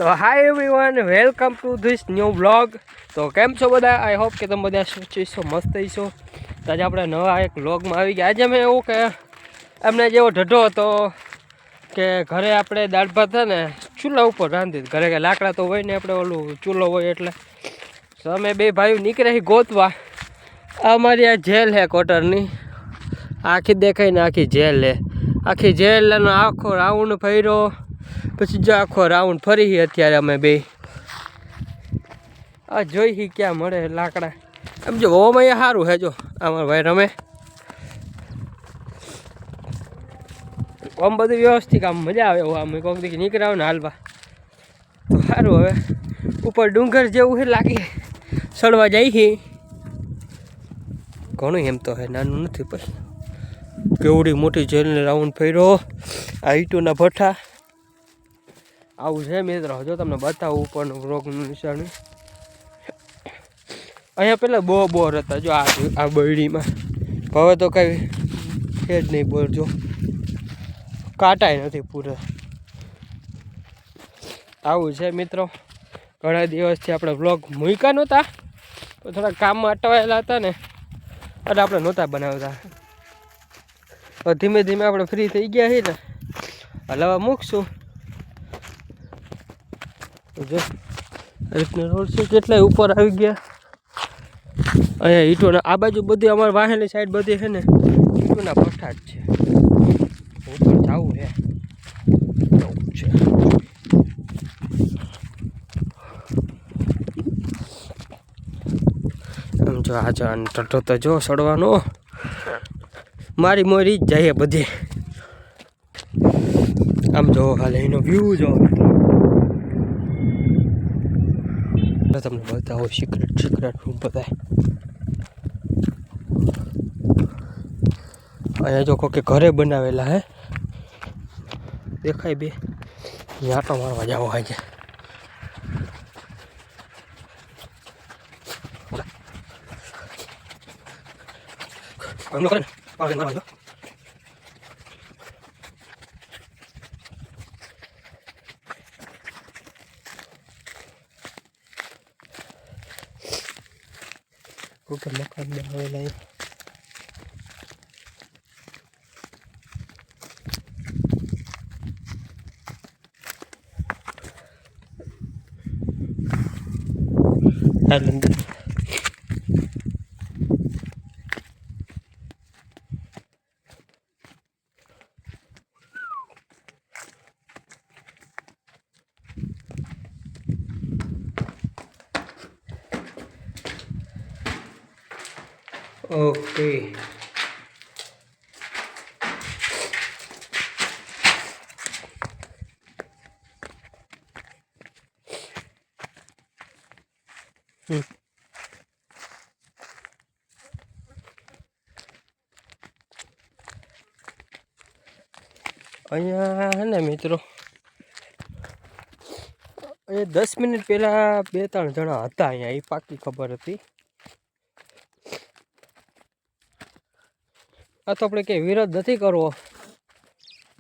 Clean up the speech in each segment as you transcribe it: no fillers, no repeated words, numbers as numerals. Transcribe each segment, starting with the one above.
તો hi everyone, welcome to this new vlog. તો કેમ છો બધા? આઈ હોપ કે તમે બધા છો મસ્ત છો. તો આજે આપણે નવા એક વ્લોગમાં આવી ગયા. આજે મેં એવું કે એમને જેવો ઢઢો હતો કે ઘરે આપણે દાળ ભાત છે ને ચૂલા ઉપર રાંધી. ઘરે કે લાકડા તો હોય ને, આપણે ઓલું ચૂલો હોય એટલે. તો અમે બે ભાઈઓ નીકળ્યા ગોતવા. આ અમારી આ જેલ હે કોટરની, આખી દેખાય ને આખી જેલ હે. આખી જેલનો આખો રાઉન્ડ ફર્યો, પછી જો આખો રાઉન્ડ ફરી અત્યારે અમે બે આ જોઈ ક્યાં મળે લાકડા. એમ જો ઓમ અહીંયા સારું હે. જો અમારા ભાઈ રમે આમ બધું વ્યવસ્થિત, આમ મજા આવે એવું. આમ કોઈક દી નીકળ્યા ને હાલવા તો સારું. હવે ઉપર ડુંગર જેવું છે, લાગી ચડવા જાય છે ઘણું. એમ તો હે, નાનું નથી. પછી કેવડી મોટી જેલને રાઉન્ડ ફર્યો. આ ઈંટોના ભઠ્ઠા આવું છે મિત્રો. જો તમને બતાવું ઉપરનું રોગનું નિશાની. અહીંયા પેલા બહુ બોર હતા. જો આ બરડીમાં હવે તો કઈ છે જ નહીં બોર. જો કાંટાય નથી પૂરા. આવું છે મિત્રો. ઘણા દિવસથી આપણે વ્લોગ મૂક્યા નહોતા, થોડા કામમાં અટવાયેલા હતા ને એટલે આપણે નહોતા બનાવતા. ધીમે ધીમે આપણે ફ્રી થઈ ગયા છીએ ને હલાવા મૂકશું. જો રીતના રોડ છે, કેટલાય ઉપર આવી ગયા. અહીંયા ઈંટોના આ બાજુ બધી અમારી વાહેલી સાઈડ બધી છે ને ઈંટોના ભઠ્ઠા જ છે. ઉપર જવું છે આમ. જો આ જો ટટો તો જો સડવાનો મારી મોરી જ જાય બધી. આમ જો હાલે એનો વ્યૂ જો તમને બતાવો. સિક્રેટ રૂમ બધા અહીંયા જો કોઈ ઘરે બનાવેલા હે, દેખાય બે. આટો મારવા જાવ આજે. મકાન બનાવેલા ઓકે. અહીંયા હે ને મિત્રો, એ 10 મિનિટ પહેલાં 2-3 જણા હતા અહીંયા, એ પાકી ખબર હતી. આ તો આપણે કંઈ વિરોધ નથી કરવો.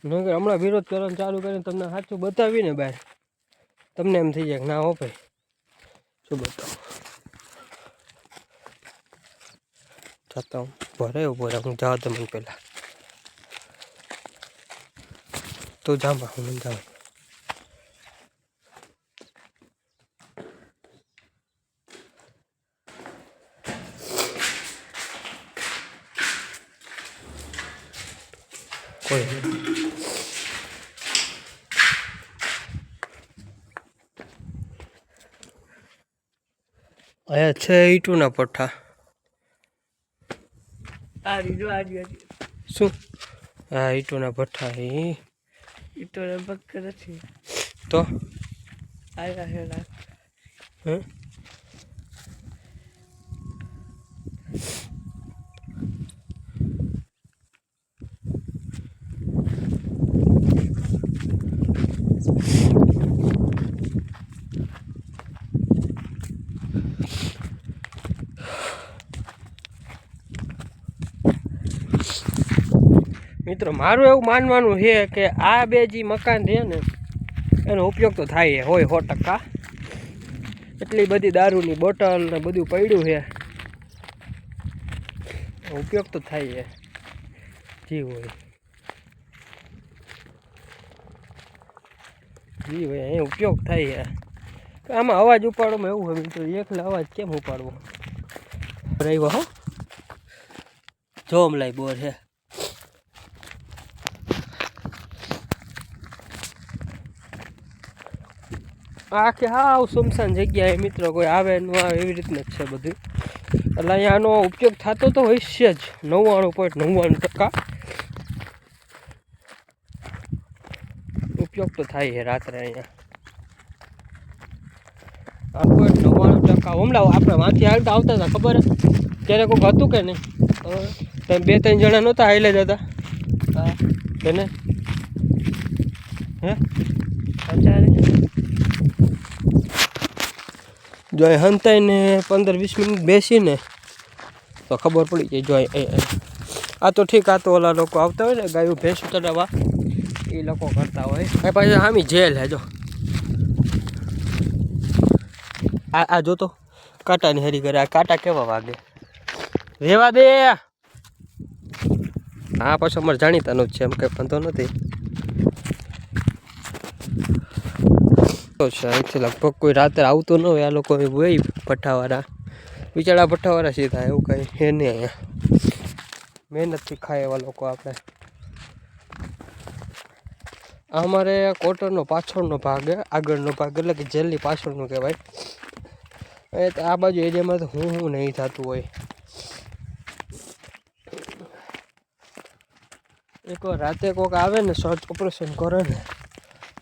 હમણાં વિરોધ કરવાનું ચાલુ કરીને તમને સાચું બતાવીને બહાર તમને એમ થઈ જાય કે ના હો ભાઈ શું બતાવું. જતા હું ભરે ઉભો હું જાઉં તમને પહેલાં તો જામાં હું જાઉં. કોઈ અહીંયા છે ઈંટોના ભઠ્ઠા. શું? હા, ઈંટોના ભઠ્ઠા. ઈંટોના ભઠ્ઠા નથી તો હે. મિત્રો મારું એવું માનવાનું છે કે આ બે જે મકાન છે ને એનો ઉપયોગ તો થાય હોય 100%. એટલી બધી દારૂની બોટલ ને બધું પડ્યું છે, ઉપયોગ તો થાય જી હોય અહીંયા ઉપયોગ થાય છે. આમાં અવાજ ઉપાડવામાં એવું હોય તો એકલા અવાજ કેમ ઉપાડવો. રહ્યો હો જોમ લાઈ બોર છે. આખે હાવ સુમસાન જગ્યાએ મિત્રો કોઈ આવે ન આવે એવી રીતના જ છે બધું. એટલે અહીંયા આનો ઉપયોગ થતો તો હોય છે જ 99.99% ઉપયોગ તો થાય છે રાત્રે અહીંયા. આ કોઈ 99% હમણાં આપણે વાંથી હાલતા આવતા હતા ખબર ત્યારે કોઈક હતું કે નહીં? તમે 2-3 જણા નહોતા હાલે જતા? હા તેને હે જો હંતાઈને 15-20 મિનિટ બેસીને તો ખબર પડી જાય. જો આ તો ઠીક, આ તો ઓલા લોકો આવતા હોય ને ગાયું ભેંસ ચડાવવા એ લોકો કરતા હોય. એ પાછી આમી જેલ હે જો આ જોતો કાંટાની હરી કરે. આ કાંટા કેવા વાગે રેવા દે. હા પાછું અમારે જાણીતાનું જ છે, એમ કંઈ વાંધો નથી. અહીંથી લગભગ કોઈ રાત્રે આવતું ન હોય. આ લોકો હોય ભઠ્ઠાવાળા, બિચારા ભઠ્ઠાવાળા સીધા, એવું કંઈ હે નહીં અહીંયા. મહેનતથી ખાય એવા લોકો આપણે. અમારે કોટરનો પાછળનો ભાગ આગળનો ભાગ એટલે કે જેલની પાછળનું કહેવાય. આ બાજુ એરિયામાં તો હું નહીં થતું હોય. એકવાર રાતે કોઈક આવે ને સર્ચ ઓપરેશન કરે ને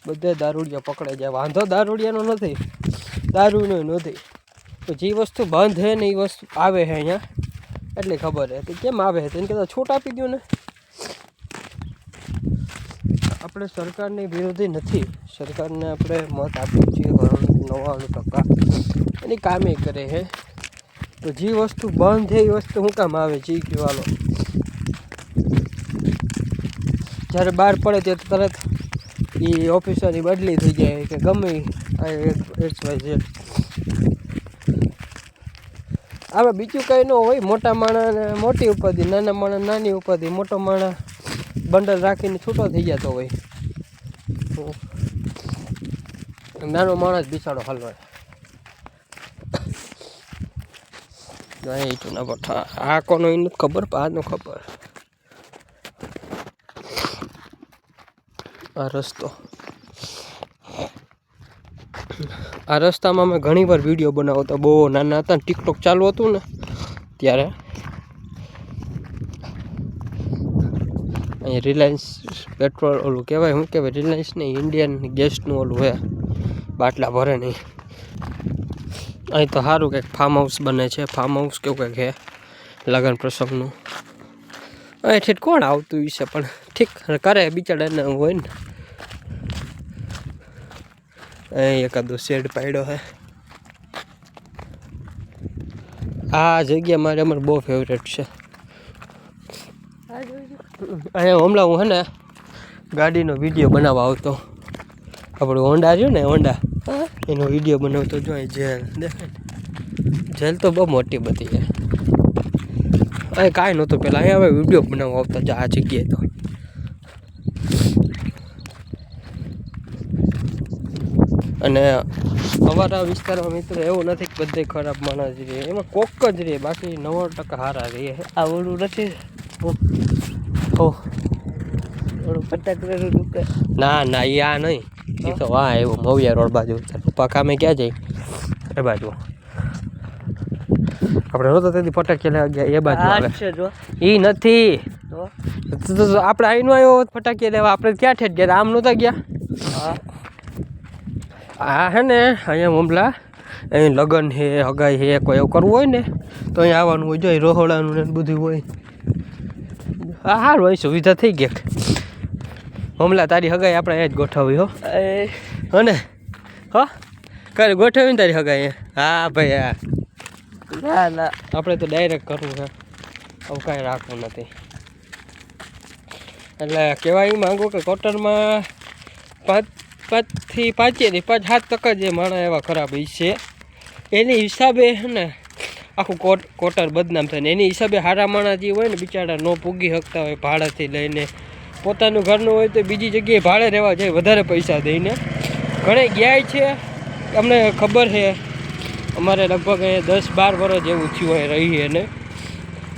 બધે દારૂડિયા પકડાઈ જાય. વાંધો દારૂડિયાનો નથી, દારૂનો નથી, તો જે વસ્તુ બંધ છે ને એ વસ્તુ આવે છે અહીંયા એટલી ખબર છે કે કેમ આવે છે. તેને કહેતા છૂટ આપી દો ને. આપણે સરકારની વિરોધી નથી, સરકારને આપણે મત આપીએ છીએ 99% એની કામે કરે છે. તો જે વસ્તુ બંધ છે એ વસ્તુ શું કામ આવે છે એ કહેવાલો. જ્યારે બહાર પડે ત્યારે તરત એ ઓફિસરની બદલી થઈ જાય કે ગમે XYZ. આમાં બીજું કંઈ ન હોય. મોટા માણસને મોટી ઉપાધિ, નાના માણસ નાની ઉપાધિ. મોટો માણસ બંડલ રાખીને છૂટો થઈ જતો હોય, નાનો માણસ બિચારો હલવાય. ના બઠા આ કોનો એનું ખબર, આનો ખબર. આ રસ્તો, આ રસ્તામાં મેં ઘણી વાર વિડીયો બનાવતો. બહુ નાના હતા ને ટિકટોક ચાલુ હતું ને ત્યારે. અહીંયા રિલાયન્સ પેટ્રોલ ઓલું કહેવાય, શું કહેવાય, રિલાયન્સ ને ઇન્ડિયન ગેસનું ઓલું હે, બાટલા ભરે નહીં. અહીં તો સારું કંઈક ફાર્મ હાઉસ બને છે, ફાર્મ હાઉસ કેવું કંઈક હે લગ્ન પ્રસંગનું. અહીંથી કોણ આવતું છે પણ ઠીક કરે બિચારાને હોય ને. અહીં એકાદો શેડ પાડ્યો છે. આ જગ્યા મારે અમારે બહુ ફેવરેટ છે. અહીંયા હમણાં હું હે ને ગાડીનો વિડીયો બનાવવા આવતો. આપણું હોન્ડા રહ્યું ને, હોન્ડા, એનો વિડીયો બનાવતો. જો જેલ દેખાય ને, જેલ તો બહુ મોટી બધી છે. અહીં કાંઈ નહોતું પહેલાં, અહીંયા હવે વિડીયો બનાવવા આવતા જો આ જગ્યાએ. તો અને અમારા વિસ્તારમાં મિત્રો એવું નથી કે બધે ખરાબ માણસ રહે, એમાં કોક જ રહે, બાકી 90% સારા રહે. આ ઓલું નથી ના ના એ આ નહીં, એ તો વાહ એવું મવિયા રોડ બાજુ. પપ્પા કામે ક્યાં જાય? એ બાજુ આપણે નહોતા તેથી ફટાકિયા લેવા ગયા એ બાજુ આવે. એ નથી આપણે અહીંનો આવ્યો ફટાકિયા લેવા. આપણે ક્યાં ઠેઠ ગયા? આમ નહોતા ગયા. આ હે ને અહીંયા મમલા અહીં લગ્ન છે, હગાઈ છે, કોઈ એવું કરવું હોય ને તો અહીંયા આવવાનું હોય. જો રોહોડાનું ને બધું હોય. હા સારું હોય, સુવિધા થઈ ગયા. મમલા તારી હગાઈ આપણે અહીંયા જ ગોઠવી હો. હને હા કરે ગોઠવી ને તારી હગાઈ? હા ભાઈ હા. ના ના આપણે તો ડાયરેક્ટ કરવું છે, આવું કાંઈ રાખવું નથી. એટલે કહેવા એ માગું કે કોટરમાં 5 થી 7% જે માણસ એવા ખરાબ છે એની હિસાબે ને આખું કોટર બદનામ થાય ને એની હિસાબે હારા માણસ જે હોય ને બિચારા ન પૂગી શકતા હોય ભાડાથી લઈને પોતાનું ઘરનું હોય તો બીજી જગ્યાએ ભાડે રહેવા જાય વધારે પૈસા દઈને ઘણે ગયા છે અમને ખબર છે અમારે લગભગ 10-12 વર્ષ જેવું થયું હોય રહીએ ને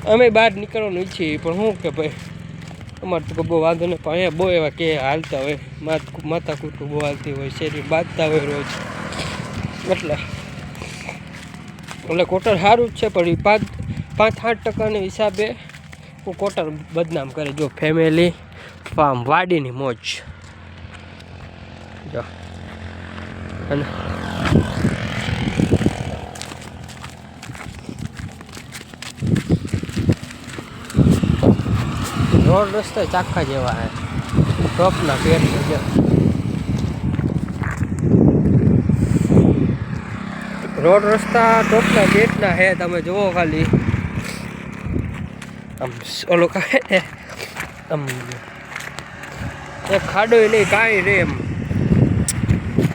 અમે બહાર નીકળવાનું ઈચ્છીએ પણ શું કે ભાઈ અમારે તો બહુ વાંધો નહીં પણ અહીંયા બહુ એવા કે હાલતા હોય માતા કૂટું બહુ હાલતી હોય શેરી બાંધતા હોય રોજ એટલે કોટર સારું જ છે પણ 5-8% હિસાબે હું કોટર બદનામ કરે જો ફેમિલી ફાર્મ વાડીની મોજ જો અને રોડ રસ્તા ચાખા જેવા હે ટોપના પેટ છે રોડ રસ્તા ટોપના પેટના હે તમે જુઓ ખાલી આમ ઓલો કહે આમ એક ખાડો નહીં કાંઈ રે એમ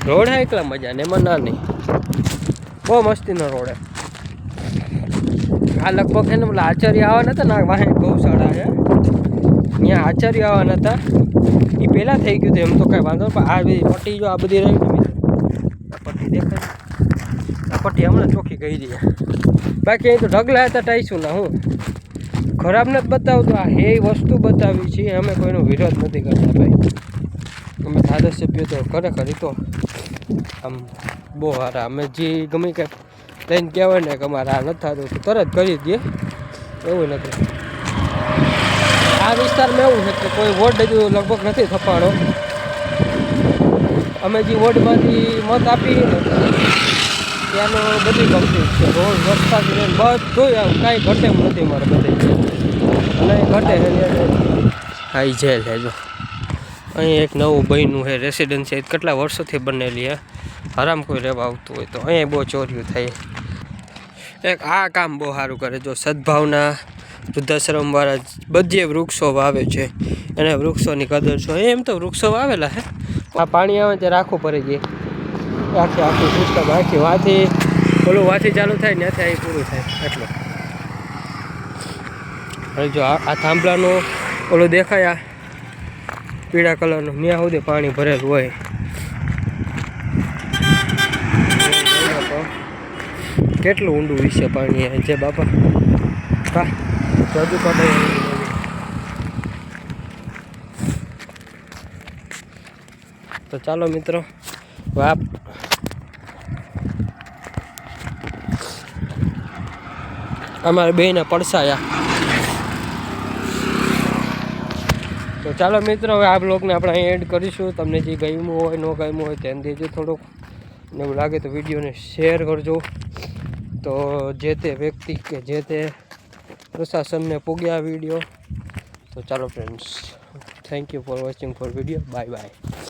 રોડ હે એકલા મજા ને એમાં ના નહીં બહુ મસ્તીનો રોડ હે આ લગભગ છે ને પેલા આચાર્ય આવવાના હતા ને વાહે ગૌશાળા છે ત્યાં આચાર્ય આવવાના હતા એ પહેલાં થઈ ગયું હતું એમ તો કાંઈ વાંધો પણ આ બધી પટ્ટી જો આ બધી રહી આ પટ્ટી દેખાય આ પટ્ટી હમણાં ચોખ્ખી કરી દઈએ બાકી અહીં તો ઢગલા હતા ટાઈશું ના હું ખરાબ નથી બતાવતો આ એ વસ્તુ બતાવી છે અમે કોઈનો વિરોધ નથી કરતા ભાઈ અમે ધારાસભ્ય તો ખરેખર તો આમ બહુ સારા અમે જે ગમે કે લઈને કહેવાય ને કે અમારે આ નથી થતું તો તરત કરી દઈએ એવું નથી આ વિસ્તારમાં એવું છે કે કોઈ વોર્ડ હજુ લગભગ નથી થપાડો અમે જે વોર્ડમાંથી મત આપી ને ત્યાંનો બધી કમ્પ્લીટ છે રોડ રસ્તા બધું આમ કાંઈ ઘટે એમ નથી મારે બધે અને ઘટે હાઈ જેલ છે જો અહીં એક નવું બન્યું છે રેસિડન્સી કેટલા વર્ષોથી બનેલી હે આરામ કોઈ રહેવા આવતું હોય તો અહીંયા બહુ ચોર્યું થાય એક આ કામ બહુ સારું કરે જો સદભાવના વૃદ્ધાશ્રમવાળા બધે વૃક્ષો વાવે છે એને વૃક્ષોની કદર છો એમ તો વૃક્ષો વાવેલા હે આ પાણી આવે ત્યારે આખું ભરી જાય આખી સિસ્ટમ આખી વાથી ઓલું વાથી ચાલુ થાય ત્યાંથી અહીં પૂરું થાય એટલે હવે જો આ થાંભલાનું ઓલું દેખાય પીળા કલરનું ત્યાં સુધી પાણી ભરેલું હોય કેટલું ઊંડું વિશે પાણી છે બાપા હા જાદુ કાઢે તો ચાલો મિત્રો વાપ અમારે બેયને પડસાયા તો ચાલો મિત્રો હવે આ બ્લોગને આપણે અહીં એડ કરીશું તમને જે ગમ્યું હોય ન ગમ્યું હોય ધ્યાન દેજો થોડુંક ને એવું લાગે તો વિડીયોને શેર કરજો તો જે તે વ્યક્તિ કે જે તે પ્રશાસનને પૂગ્યા વિડીયો તો ચાલો friends thank you for watching four video bye bye